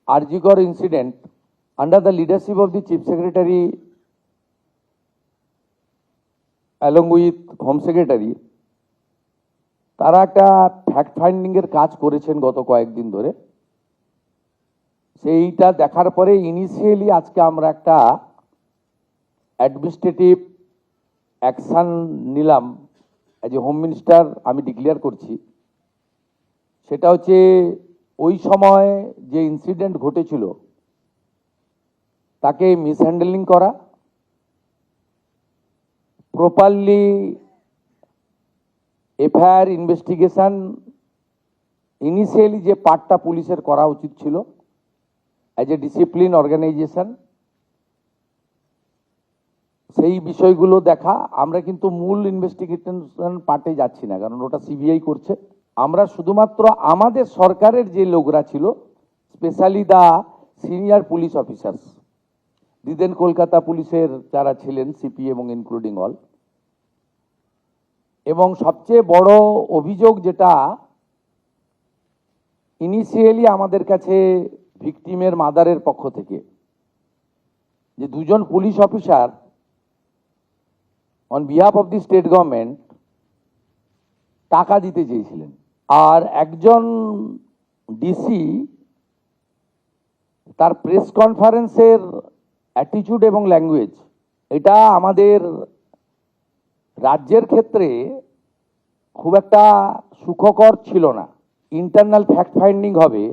Arjigor incident, under the leadership of the Chief Secretary along with Home Secretary, তারা একটা fact finding এর কাজ করেছেন গত কয়েকদিন ধরে। সেইটা দেখার পরে ইনিশিয়ালি আজকে আমরা একটা অ্যাডমিনিস্ট্রেটিভ অ্যাকশন নিলাম, অ্যাজ এ হোম মিনিস্টার আমি ডিক্লেয়ার করছি। সেটা হচ্ছে ওই সময় যে ইনসিডেন্ট ঘটেছিল তাকে মিসহ্যান্ডেলিং করা, প্রপারলি এফআইআর ইনভেস্টিগেশন ইনিশিয়ালি যে পার্টটা পুলিশের করা উচিত ছিল অ্যাজ এ ডিসিপ্লিন অর্গানাইজেশন, সেই বিষয়গুলো দেখা। আমরা কিন্তু মূল ইনভেস্টিগেশন পার্টে যাচ্ছি না, কারণ ওটা সিবিআই করছে। আমরা শুধুমাত্র আমাদের সরকারের যে লোকরা ছিল, specially the senior police officers, দিদেন কলকাতা পুলিশের যারা ছিলেন সিপি এবং ইনক্লুডিং অল, এবং সবচেয়ে বড় অভিযোগ যেটা ইনিশিয়ালি আমাদের কাছে ভিকটিমের মাদারের পক্ষ থেকে, যে দুজন police officer on behalf of the state government টাকা দিতে চেয়েছিলেন, আর একজন ডিসি তার প্রেস কনফারেন্সের অ্যাটিটিউড এবং ল্যাঙ্গুয়েজ, এটা আমাদের রাজ্যের ক্ষেত্রে খুব একটা সুখকর ছিল না। ইন্টারনাল ফ্যাক্ট ফাইন্ডিং হবে,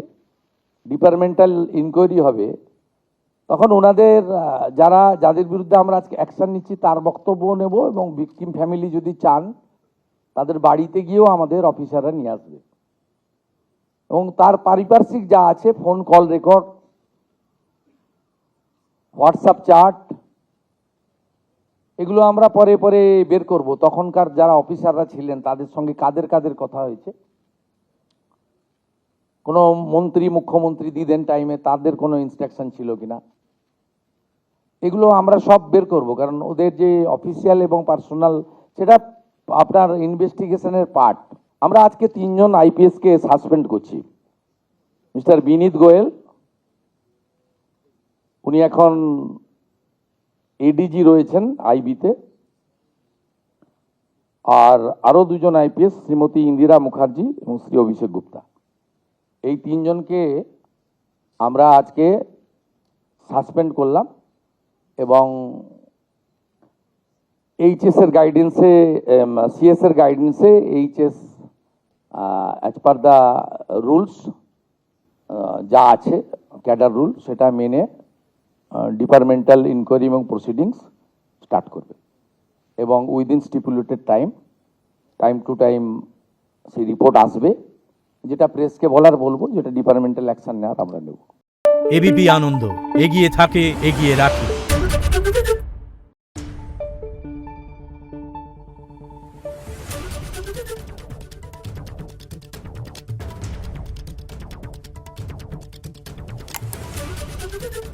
ডিপার্টমেন্টাল ইনকোয়ারি হবে, তখন ওনাদের যাদের বিরুদ্ধে আমরা আজকে অ্যাকশন নিচ্ছি তার বক্তব্য নেব, এবং ভিকটিম ফ্যামিলি যদি চান তাদের বাড়িতে গিয়েও আমাদের অফিসাররা নিয়ে আসবে, এবং তার পারিপার্শ্বিক যা আছে, phone call record, WhatsApp chat, এগুলো আমরা পরে পরে বের করব। তখনকার যারা অফিসাররা ছিলেন তাদের সঙ্গে কাদের কাদের কথা হয়েছে, কোনো মন্ত্রী মুখ্যমন্ত্রী দিদেন টাইমে তাদের কোনো ইনস্ট্রাকশন ছিল কিনা, এগুলো আমরা সব বের করব। কারণ ওদের যে অফিসিয়াল এবং পার্সোনাল, সেটা আপনার ইনভেস্টিগেশনের পার্ট। আমরা আজকে 3 জন আইপিএসকে সাসপেন্ড করছি। মিস্টার বিনীত গোয়েল, উনি এখন এডিজি রয়েছেন আইবিতে, আর আরো 2 জন আইপিএস, শ্রীমতী ইন্দিরা মুখার্জি এবং শ্রী অভিষেক গুপ্তা। এই 3 জনকে আমরা আজকে সাসপেন্ড করলাম, এবং এইচএস এর গাইডেন্সে, সিএস এর গাইডেন্সে HS as per the rules যা আছে ক্যাডার রুল, সেটা মেনে ডিপার্টমেন্টাল ইনকোয়ারি এবং প্রসিডিংস স্টার্ট করবে, এবং within stipulated time to time সেই রিপোর্ট আসবে। যেটা প্রেসকে বলবো, যেটা ডিপার্টমেন্টাল অ্যাকশন নেওয়ার আমরা নেব। এবিপি আনন্দ, এগিয়ে থাকে, এগিয়ে রাখে। Thank you.